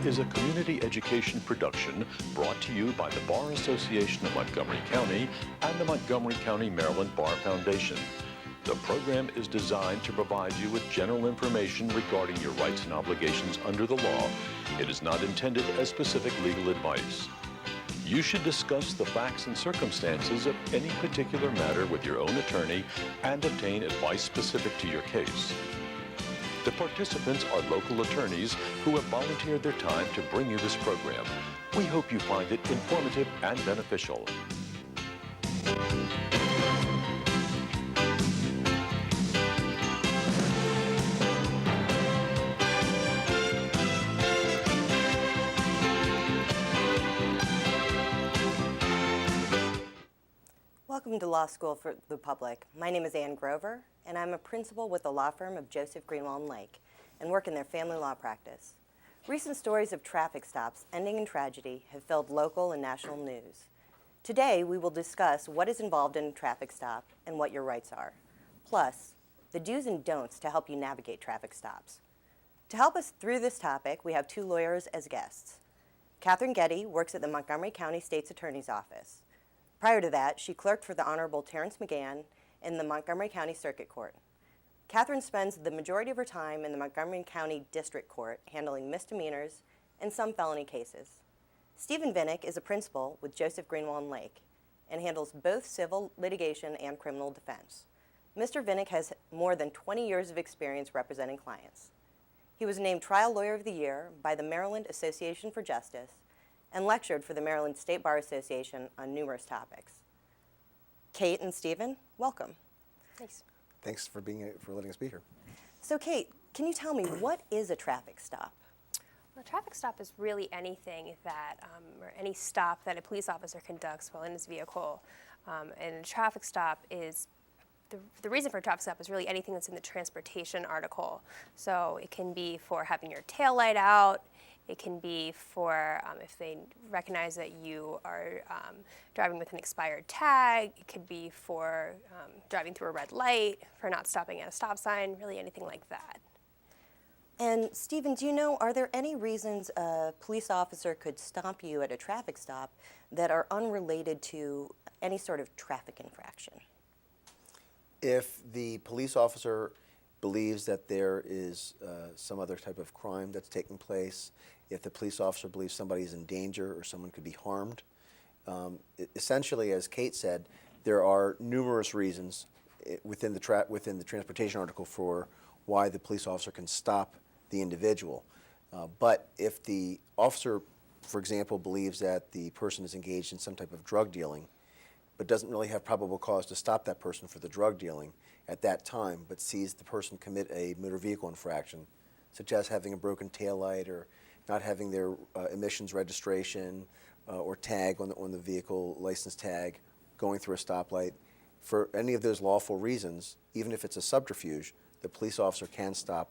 is a community education production brought to you by the Bar Association of Montgomery County and the Montgomery County, Maryland Bar Foundation. The program is designed to provide you with general information regarding your rights and obligations under the law. It is not intended as specific legal advice. You should discuss the facts and circumstances of any particular matter with your own attorney and obtain advice specific to your case. The participants are local attorneys who have volunteered their time to bring you this program. We hope you find it informative and beneficial. Welcome to Law School for the Public. My name is Ann Grover, and I'm a principal with the law firm of Joseph Greenwald and Lake and work in their family law practice. Recent stories of traffic stops ending in tragedy have filled local and national news. Today, we will discuss what is involved in a traffic stop and what your rights are, plus the do's and don'ts to help you navigate traffic stops. To help us through this topic, we have two lawyers as guests. Catherine Getty works at the Montgomery County State's Attorney's Office. Prior to that, she clerked for the Honorable Terrence McGann in the Montgomery County Circuit Court. Catherine spends the majority of her time in the Montgomery County District Court handling misdemeanors and some felony cases. Stephen Vinnick is a principal with Joseph Greenwald and Lake and handles both civil litigation and criminal defense. Mr. Vinnick has more than 20 years of experience representing clients. He was named Trial Lawyer of the Year by the Maryland Association for Justice and lectured for the Maryland State Bar Association on numerous topics. Kate and Stephen, welcome. Thanks. Thanks for letting us be here. So Kate, can you tell me what is a traffic stop? Well, a traffic stop is really anything that, or any stop that a police officer conducts while in his vehicle. And a traffic stop is, the reason for a traffic stop is really anything that's in the transportation article. So it can be for having your tail light out. It can be for if they recognize that you are driving with an expired tag. It could be for driving through a red light, for not stopping at a stop sign, really anything like that. And Stephen, do you know, are there any reasons a police officer could stop you at a traffic stop that are unrelated to any sort of traffic infraction? If the police officer believes that there is some other type of crime that's taking place, if the police officer believes somebody is in danger or someone could be harmed. Essentially, as Kate said, there are numerous reasons within the transportation article for why the police officer can stop the individual. But if the officer, for example, believes that the person is engaged in some type of drug dealing, but doesn't really have probable cause to stop that person for the drug dealing at that time, but sees the person commit a motor vehicle infraction, such as having a broken taillight or not having their emissions registration or tag on the vehicle license tag, going through a stoplight. For any of those lawful reasons, even if it's a subterfuge, the police officer can stop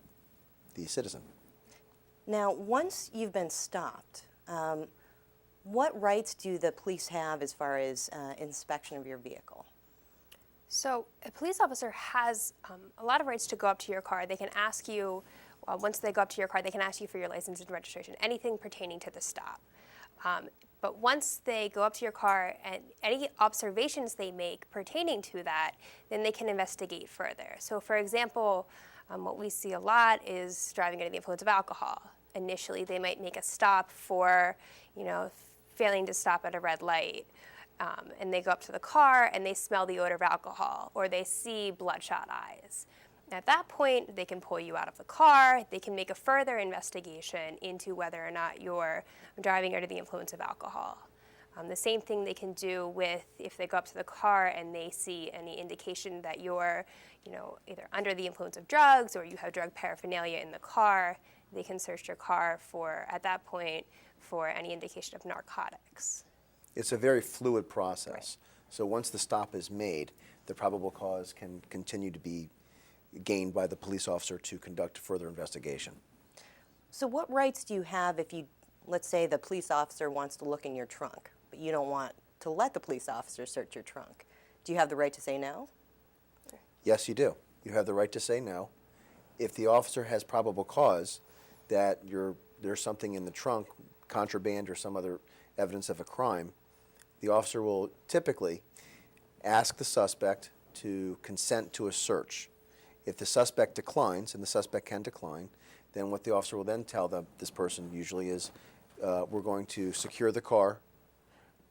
the citizen. Now, once you've been stopped, what rights do the police have as far as inspection of your vehicle? So a police officer has a lot of rights to go up to your car. They can ask you, once they go up to your car, they can ask you for your license and registration, anything pertaining to the stop. But once they go up to your car and any observations they make pertaining to that, then they can investigate further. So for example, what we see a lot is driving under the influence of alcohol. Initially, they might make a stop for, failing to stop at a red light. And they go up to the car and they smell the odor of alcohol, or they see bloodshot eyes. At that point, they can pull you out of the car. They can make a further investigation into whether or not you're driving under the influence of alcohol. The same thing they can do with if they go up to the car and they see any indication that you're, either under the influence of drugs or you have drug paraphernalia in the car. They can search your car at that point, for any indication of narcotics. It's a very fluid process. Right. So once the stop is made, the probable cause can continue to be gained by the police officer to conduct further investigation. So what rights do you have if let's say the police officer wants to look in your trunk, but you don't want to let the police officer search your trunk? Do you have the right to say no? Yes, you do. You have the right to say no. If the officer has probable cause that your there's something in the trunk, contraband or some other evidence of a crime, the officer will typically ask the suspect to consent to a search. If the suspect declines, and the suspect can decline, then what the officer will then tell this person usually is, we're going to secure the car,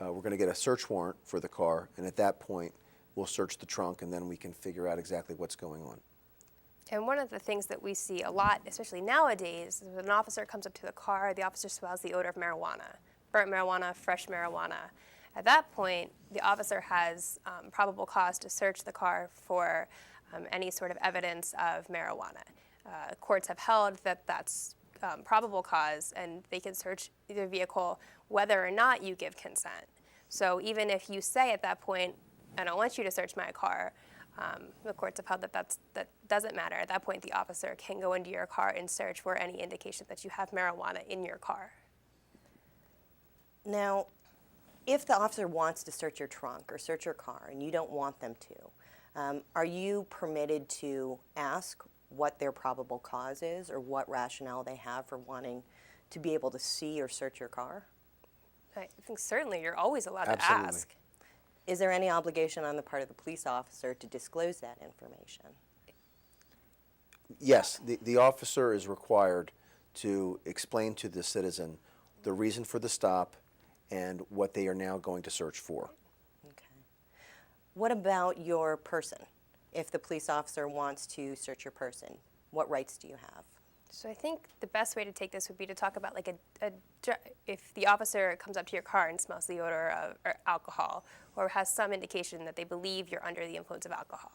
we're going to get a search warrant for the car, and at that point, we'll search the trunk, and then we can figure out exactly what's going on. And one of the things that we see a lot, especially nowadays, is when an officer comes up to the car, the officer smells the odor of marijuana, burnt marijuana, fresh marijuana. At that point, the officer has probable cause to search the car for any sort of evidence of marijuana. Courts have held that that's probable cause, and they can search the vehicle whether or not you give consent. So even if you say at that point, I don't want you to search my car, the courts have held that that doesn't matter. At that point, the officer can go into your car and search for any indication that you have marijuana in your car. Now, if the officer wants to search your trunk or search your car and you don't want them to, are you permitted to ask what their probable cause is or what rationale they have for wanting to be able to see or search your car? I think certainly you're always allowed Absolutely. to ask. Is there any obligation on the part of the police officer to disclose that information? Yes, the officer is required to explain to the citizen the reason for the stop and what they are now going to search for. Okay. What about your person? If the police officer wants to search your person, what rights do you have? So I think the best way to take this would be to talk about like if the officer comes up to your car and smells the odor of alcohol or has some indication that they believe you're under the influence of alcohol.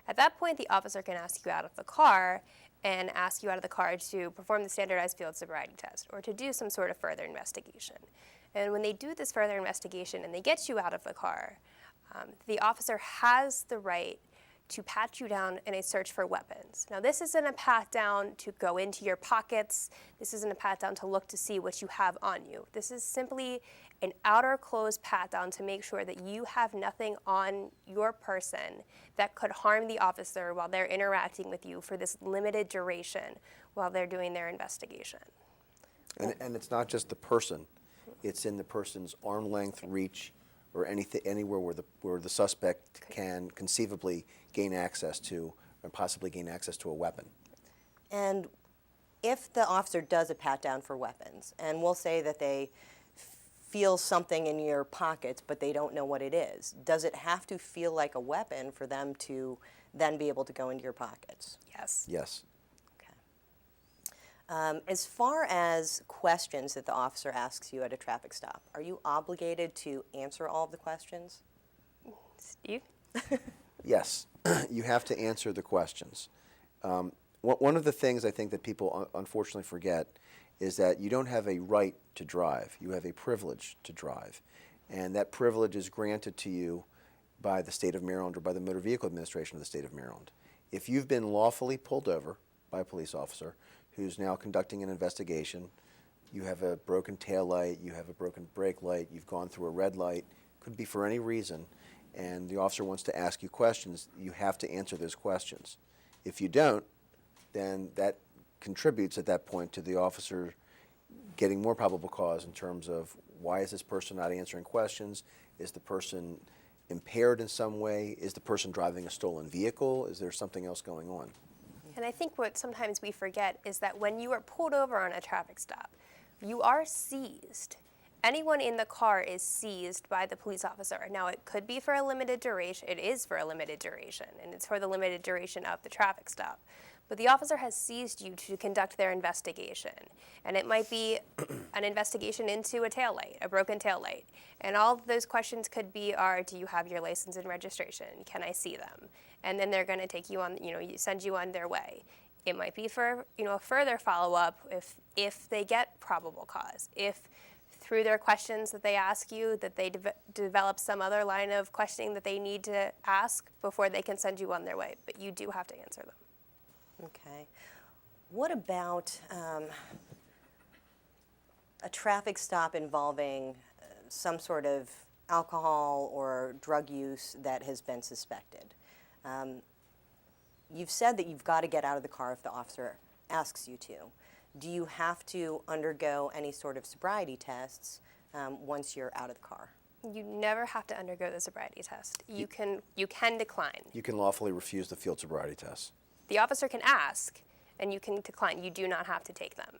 At that point, the officer can ask you out of the car and ask you out of the car to perform the standardized field sobriety test or to do some sort of further investigation. And when they do this further investigation and they get you out of the car, the officer has the right to pat you down in a search for weapons. Now, this isn't a pat down to go into your pockets. This isn't a pat down to look to see what you have on you. This is simply an outer clothes pat down to make sure that you have nothing on your person that could harm the officer while they're interacting with you for this limited duration while they're doing their investigation. And it's not just the person, it's in the person's arm length reach or anywhere where the suspect can conceivably gain access to and possibly gain access to a weapon. And if the officer does a pat down for weapons, and we'll say that they feel something in your pockets but they don't know what it is, does it have to feel like a weapon for them to then be able to go into your pockets? Yes. Yes. As far as questions that the officer asks you at a traffic stop, are you obligated to answer all of the questions? Steve? Yes, you have to answer the questions. One of the things I think that people unfortunately forget is that you don't have a right to drive. You have a privilege to drive. And that privilege is granted to you by the state of Maryland or by the Motor Vehicle Administration of the state of Maryland. If you've been lawfully pulled over by a police officer who's now conducting an investigation, you have a broken tail light, you have a broken brake light, you've gone through a red light, could be for any reason, and the officer wants to ask you questions, you have to answer those questions. If you don't, then that contributes at that point to the officer getting more probable cause in terms of why is this person not answering questions? Is the person impaired in some way? Is the person driving a stolen vehicle? Is there something else going on? And I think what sometimes we forget is that when you are pulled over on a traffic stop, you are seized. Anyone in the car is seized by the police officer. Now, it could be for a limited duration. It is for a limited duration, and it's for the limited duration of the traffic stop. But the officer has seized you to conduct their investigation. And it might be an investigation into a taillight, a broken taillight. And all of those questions could be do you have your license and registration? Can I see them? And then they're going to take you on, send you on their way. It might be for, a further follow-up if they get probable cause. If through their questions that they ask you, that they develop some other line of questioning that they need to ask before they can send you on their way. But you do have to answer them. Okay. What about a traffic stop involving some sort of alcohol or drug use that has been suspected? You've said that you've got to get out of the car if the officer asks you to. do you have to undergo any sort of sobriety tests once you're out of the car? You never have to undergo the sobriety test. You can decline. You can lawfully refuse the field sobriety test. The officer can ask, and you can decline. You do not have to take them.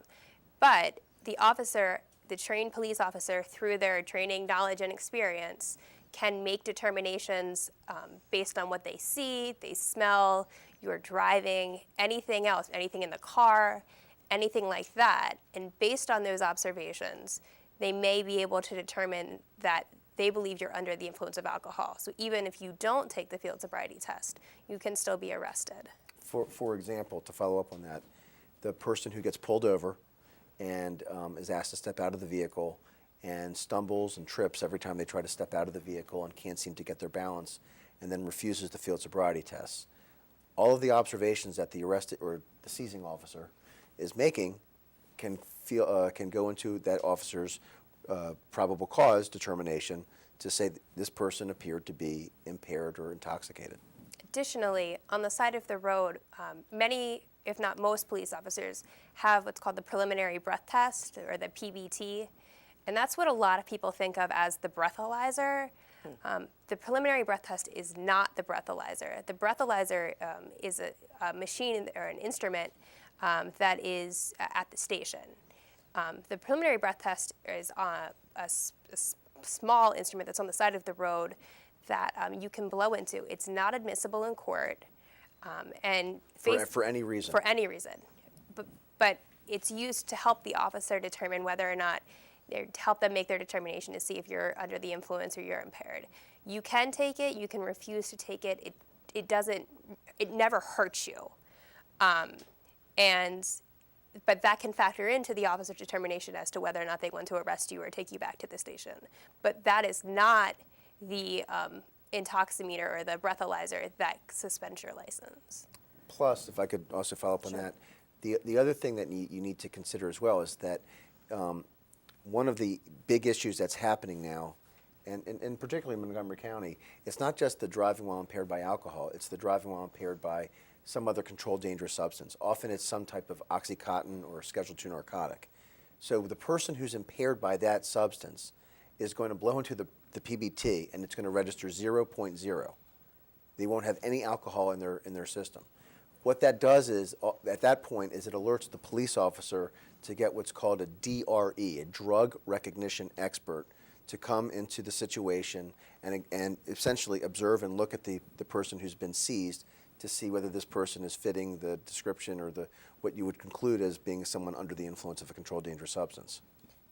But the officer, the trained police officer, through their training, knowledge, and experience, can make determinations based on what they see, they smell, you're driving, anything else, anything in the car, anything like that. And based on those observations, they may be able to determine that they believe you're under the influence of alcohol. So even if you don't take the field sobriety test, you can still be arrested. For example, to follow up on that, the person who gets pulled over and is asked to step out of the vehicle and stumbles and trips every time they try to step out of the vehicle and can't seem to get their balance, and then refuses the field sobriety test. All of the observations that the arrested or the seizing officer is making can go into that officer's probable cause determination to say that this person appeared to be impaired or intoxicated. Additionally, on the side of the road, many, if not most, police officers have what's called the preliminary breath test, or the PBT, and that's what a lot of people think of as the breathalyzer. The preliminary breath test is not the breathalyzer. The breathalyzer is a machine or an instrument that is at the station. The preliminary breath test is a small instrument that's on the side of the road that you can blow into. It's not admissible in court, and For any reason. For any reason, but it's used to help the officer determine whether or not, to help them make their determination to see if you're under the influence or you're impaired. You can take it. You can refuse to take it. It never hurts you, but that can factor into the officer's determination as to whether or not they want to arrest you or take you back to the station. But that is not the intoximeter or the breathalyzer that suspends your license. Plus, if I could also follow up on that, the other thing that you need to consider as well is that one of the big issues that's happening now, and particularly in Montgomery County, it's not just the driving while impaired by alcohol, it's the driving while impaired by some other controlled dangerous substance. Often it's some type of Oxycontin or Schedule II narcotic. So the person who's impaired by that substance is going to blow into the PBT, and it's going to register 0.0. They won't have any alcohol in their system. What that does is, at that point, is it alerts the police officer to get what's called a DRE, a drug recognition expert, to come into the situation and essentially observe and look at the person who's been seized to see whether this person is fitting the description or what you would conclude as being someone under the influence of a controlled dangerous substance.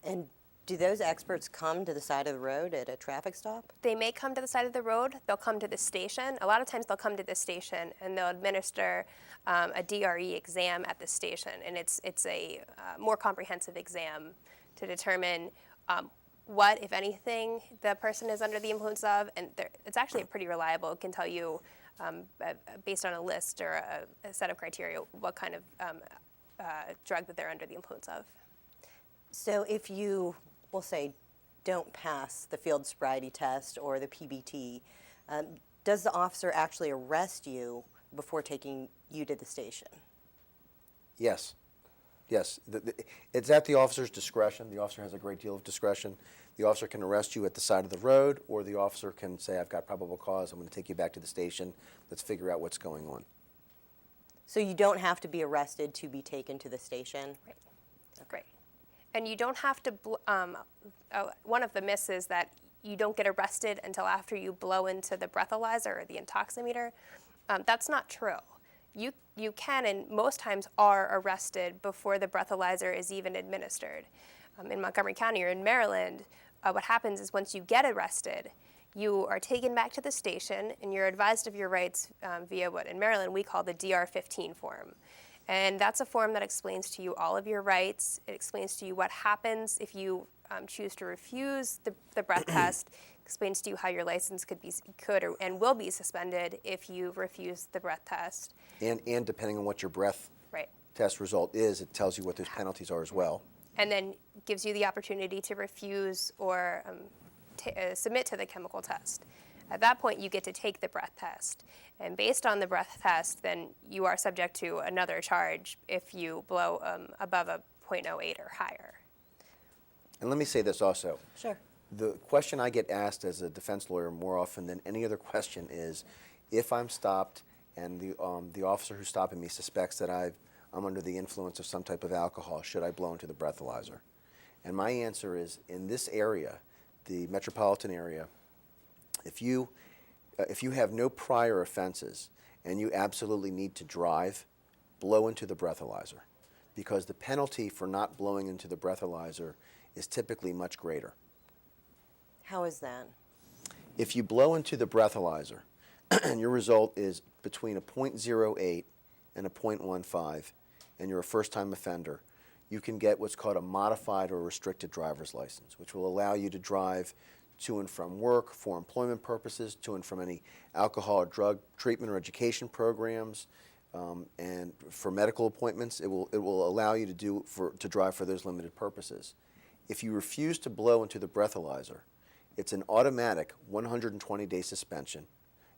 And do those experts come to the side of the road at a traffic stop? They may come to the side of the road. They'll come to the station. A lot of times they'll come to the station and they'll administer a DRE exam at the station. And it's a more comprehensive exam to determine what, if anything, the person is under the influence of. And it's actually pretty reliable. It can tell you, based on a list or a set of criteria, what kind of drug that they're under the influence of. So if you, we'll say, don't pass the field sobriety test or the PBT, does the officer actually arrest you before taking you to the station? Yes. Yes. It's at the officer's discretion. The officer has a great deal of discretion. The officer can arrest you at the side of the road, or the officer can say, I've got probable cause, I'm going to take you back to the station, let's figure out what's going on. So you don't have to be arrested to be taken to the station? Right. Great. And you don't have to, one of the myths is that you don't get arrested until after you blow into the breathalyzer or the intoximeter. That's not true. You can, and most times are, arrested before the breathalyzer is even administered. In Montgomery County or in Maryland, what happens is once you get arrested, you are taken back to the station and you're advised of your rights via what in Maryland we call the DR-15 form. And that's a form that explains to you all of your rights. It explains to you what happens if you choose to refuse the breath test. Explains to you how your license could and will be suspended if you refuse the breath test. And depending on what your breath test result is, it tells you what those penalties are as well. And then gives you the opportunity to refuse or submit to the chemical test. At that point, you get to take the breath test. And based on the breath test, then you are subject to another charge if you blow above .08 or higher. And let me say this also. Sure. The question I get asked as a defense lawyer more often than any other question is, if I'm stopped and the officer who's stopping me suspects that I'm under the influence of some type of alcohol, should I blow into the breathalyzer? And my answer is, in this area, the metropolitan area, if you have no prior offenses and you absolutely need to drive, blow into the breathalyzer, because the penalty for not blowing into the breathalyzer is typically much greater. How is that? If you blow into the breathalyzer and your result is between a .08 and a .15, and you're a first-time offender, you can get what's called a modified or restricted driver's license, which will allow you to drive to and from work for employment purposes, to and from any alcohol or drug treatment or education programs, and for medical appointments. It will allow you to drive for those limited purposes. If you refuse to blow into the breathalyzer, it's an automatic 120-day suspension.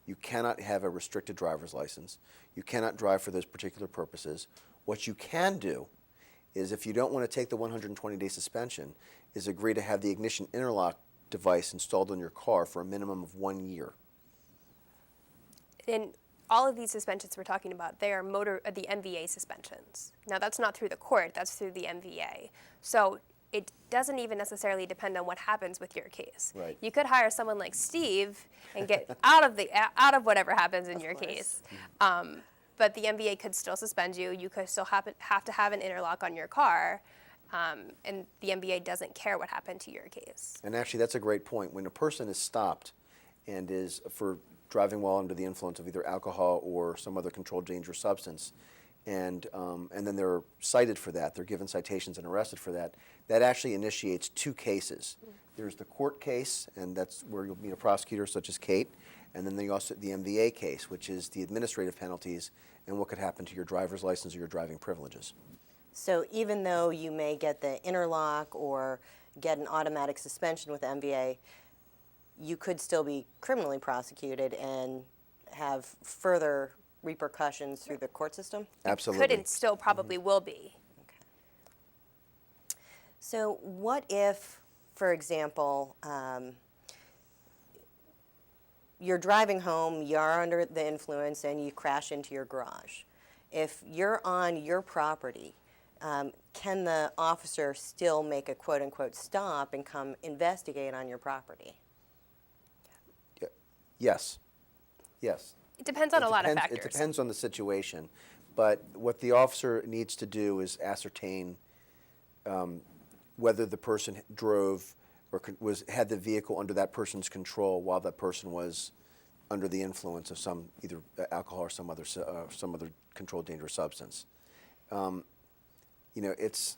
You cannot have a restricted driver's license. You cannot drive for those particular purposes. What you can do is, if you don't want to take the 120-day suspension, is agree to have the ignition interlock device installed on your car for a minimum of 1 year. And all of these suspensions we're talking about, they are the MVA suspensions. Now, that's not through the court, that's through the MVA. So it doesn't even necessarily depend on what happens with your case. Right. You could hire someone like Steve and get out of whatever happens in your case. But the MVA could still suspend you. You could still have to have an interlock on your car. And the MVA doesn't care what happened to your case. And actually, that's a great point. When a person is stopped and is for driving while under the influence of either alcohol or some other controlled dangerous substance, and then they're cited for that, they're given citations and arrested for that, that actually initiates two cases. There's the court case, and that's where you'll meet a prosecutor such as Kate, and then also the MVA case, which is the administrative penalties and what could happen to your driver's license or your driving privileges. So even though you may get the interlock or get an automatic suspension with the MVA, you could still be criminally prosecuted and have further repercussions through the court system? Absolutely. Could and still probably will be. So what if, for example, you're driving home, you're under the influence, and you crash into your garage? If you're on your property, can the officer still make a quote-unquote stop and come investigate on your property? Yes. Yes. It depends on a lot of factors. It depends on the situation, but what the officer needs to do is ascertain whether the person drove or had the vehicle under that person's control while that person was under the influence of some either alcohol or some other controlled dangerous substance. It's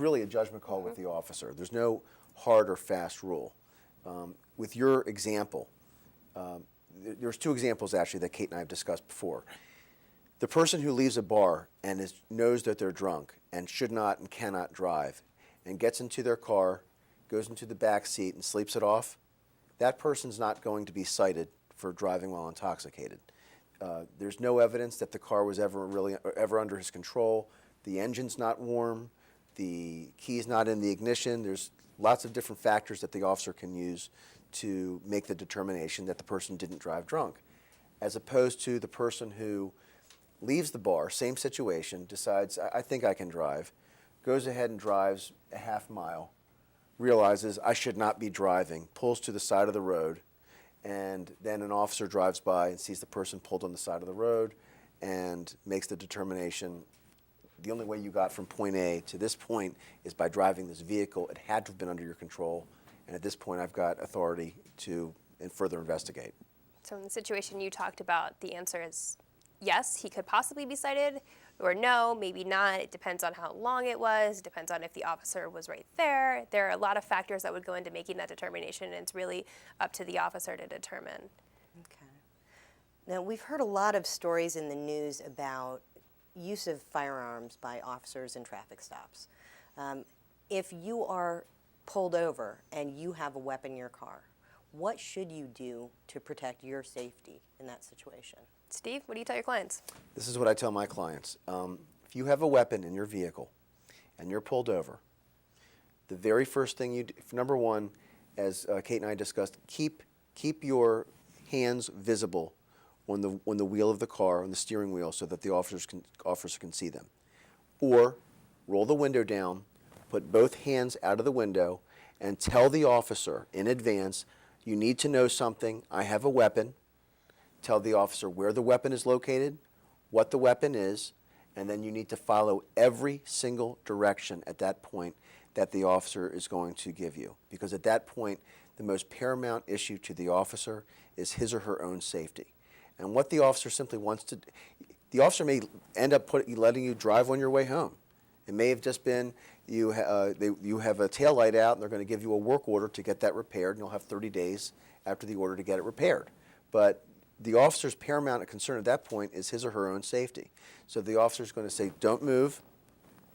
really a judgment call with the officer. There's no hard or fast rule. With your example, there's two examples actually that Kate and I have discussed before. The person who leaves a bar and knows that they're drunk and should not and cannot drive and gets into their car, goes into the back seat and sleeps it off, that person's not going to be cited for driving while intoxicated. There's no evidence that the car was ever under his control. The engine's not warm. The key's not in the ignition. There's lots of different factors that the officer can use to make the determination that the person didn't drive drunk, as opposed to the person who leaves the bar, same situation, decides, I think I can drive, goes ahead and drives a half mile, realizes I should not be driving, pulls to the side of the road, and then an officer drives by and sees the person pulled on the side of the road and makes the determination, the only way you got from point A to this point is by driving this vehicle. It had to have been under your control, and at this point I've got authority to further investigate. So in the situation you talked about, the answer is yes, he could possibly be cited, or no, maybe not. It depends on how long it was. It depends on if the officer was right there. There are a lot of factors that would go into making that determination, and it's really up to the officer to determine. Okay. Now, we've heard a lot of stories in the news about use of firearms by officers in traffic stops. If you are pulled over and you have a weapon in your car, what should you do to protect your safety in that situation? Steve, what do you tell your clients? This is what I tell my clients. If If you have a weapon in your vehicle and you're pulled over, the very first thing you do, number one, as Kate and I discussed, keep your hands visible on the wheel of the car, on the steering wheel, so that the officer can see them. Or roll the window down, put both hands out of the window, and tell the officer in advance, you need to know something, I have a weapon. Tell the officer where the weapon is located, what the weapon is, and then you need to follow every single direction at that point that the officer is going to give you. Because at that point, the most paramount issue to the officer is his or her own safety. And what the officer simply wants to, the officer may end up letting you drive on your way home. It may have just been you have a taillight out and they're going to give you a work order to get that repaired, and you'll have 30 days after the order to get it repaired. But the officer's paramount concern at that point is his or her own safety. So the officer's going to say, don't move.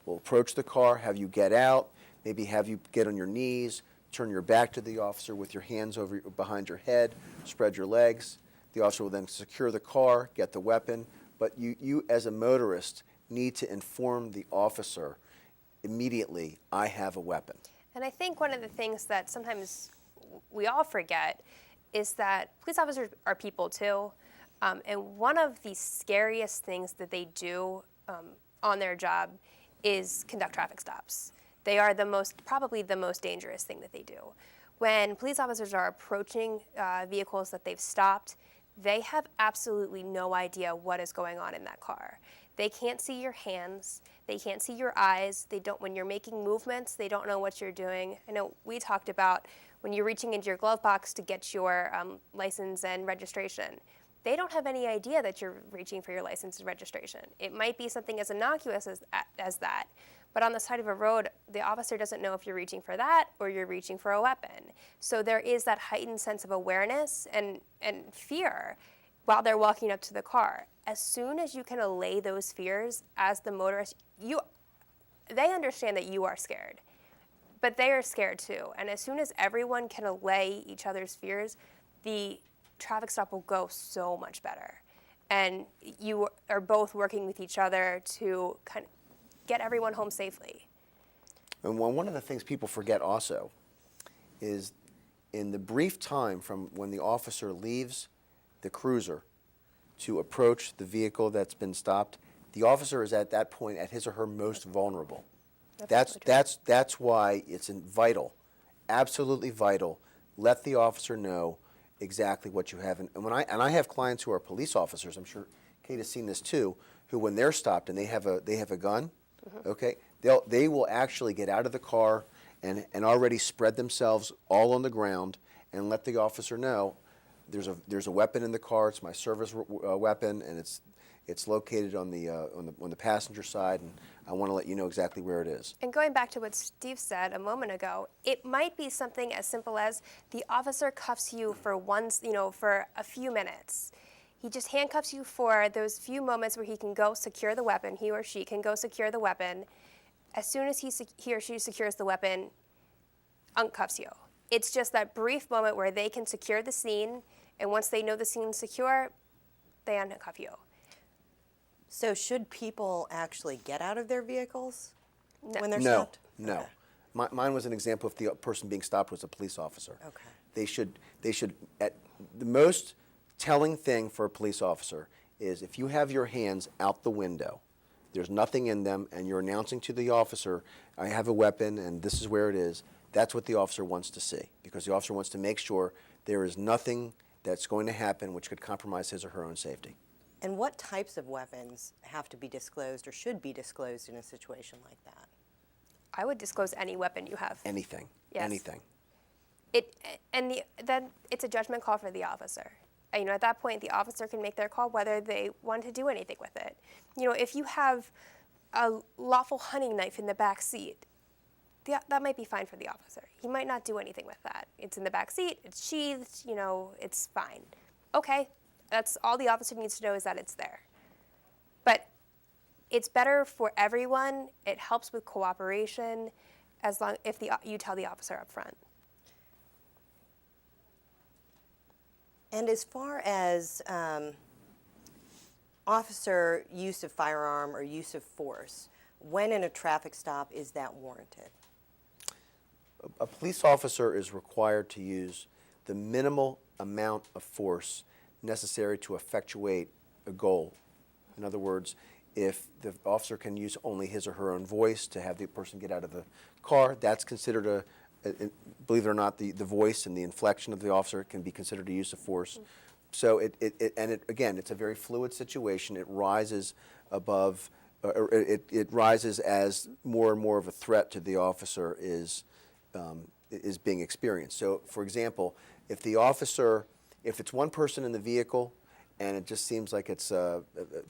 We'll approach the car, have you get out, maybe have you get on your knees, turn your back to the officer with your hands behind your head, spread your legs. The officer will then secure the car, get the weapon. But you as a motorist need to inform the officer immediately, I have a weapon. And I think one of the things that sometimes we all forget is that police officers are people too. And one of the scariest things that they do on their job is conduct traffic stops. They are probably the most dangerous thing that they do. When police officers are approaching vehicles that they've stopped, they have absolutely no idea what is going on in that car. They can't see your hands. They can't see your eyes. When you're making movements, they don't know what you're doing. I know we talked about when you're reaching into your glove box to get your license and registration. They don't have any idea that you're reaching for your license and registration. It might be something as innocuous as that, but on the side of a road, the officer doesn't know if you're reaching for that or you're reaching for a weapon. So there is that heightened sense of awareness and fear while they're walking up to the car. As soon as you can allay those fears as the motorist, they understand that you are scared, but they are scared too. And as soon as everyone can allay each other's fears, the traffic stop will go so much better. And you are both working with each other to kind of get everyone home safely. And one of the things people forget also is in the brief time from when the officer leaves the cruiser to approach the vehicle that's been stopped, the officer is at that point at his or her most vulnerable. That's why it's vital, absolutely vital. Let the officer know exactly what you have. And I have clients who are police officers, I'm sure Kate has seen this too, who when they're stopped and they have a gun, okay, they will actually get out of the car and already spread themselves all on the ground and let the officer know there's a weapon in the car. It's my service weapon, and it's located on the passenger side, and I want to let you know exactly where it is. And going back to what Steve said a moment ago, it might be something as simple as the officer cuffs you for for a few minutes. He just handcuffs you for those few moments where he can go secure the weapon. He or she can go secure the weapon. As soon as he or she secures the weapon, uncuffs you. It's just that brief moment where they can secure the scene, and once they know the scene's secure, they uncuff you. So should people actually get out of their vehicles when they're No, stopped? no. Okay. Mine was an example if the person being stopped was a police officer. Okay. They should, at the most telling thing for a police officer is if you have your hands out the window, there's nothing in them, and you're announcing to the officer, I have a weapon and this is where it is, that's what the officer wants to see, because the officer wants to make sure there is nothing that's going to happen which could compromise his or her own safety. And what types of weapons have to be disclosed or should be disclosed in a situation like that? I would disclose any weapon you have. Anything. Yes. Anything. Then it's a judgment call for the officer. At that point, the officer can make their call whether they want to do anything with it. If you have a lawful hunting knife in the back seat, that might be fine for the officer. He might not do anything with that. It's in the back seat, it's sheathed, it's fine. Okay, that's all the officer needs to know is that it's there. But it's better for everyone. It helps with cooperation if you tell the officer up front. And as far as officer use of firearm or use of force, when in a traffic stop is that warranted? A police officer is required to use the minimal amount of force necessary to effectuate a goal. In other words, if the officer can use only his or her own voice to have the person get out of the car, that's considered believe it or not, the voice and the inflection of the officer can be considered a use of force. So again, it's a very fluid situation. It rises above, it rises as more and more of a threat to the officer is being experienced. So, for example, if it's one person in the vehicle and it just seems like the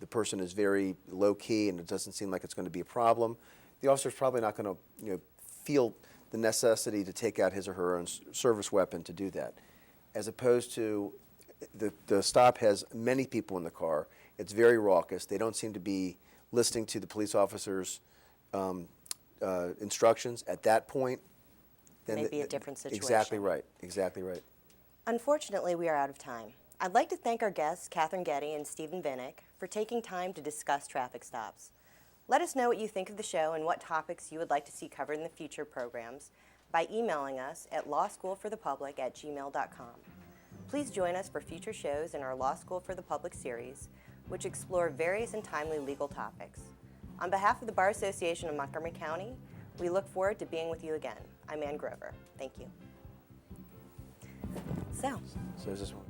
person is very low key and it doesn't seem like it's going to be a problem, the officer's probably not going to feel the necessity to take out his or her own service weapon to do that. As opposed to the stop has many people in the car. It's very raucous. They don't seem to be listening to the police officer's instructions at that point. Then Maybe a different situation. Exactly right. Exactly right. Unfortunately, we are out of time. I'd like to thank our guests, Catherine Getty and Stephen Vinnick, for taking time to discuss traffic stops. Let us know what you think of the show and what topics you would like to see covered in the future programs by emailing us at lawschoolforthepublic@gmail.com. Please join us for future shows in our Law School for the Public series, which explore various and timely legal topics. On behalf of the Bar Association of Montgomery County, we look forward to being with you again. I'm Ann Grover. Thank you. So is this one.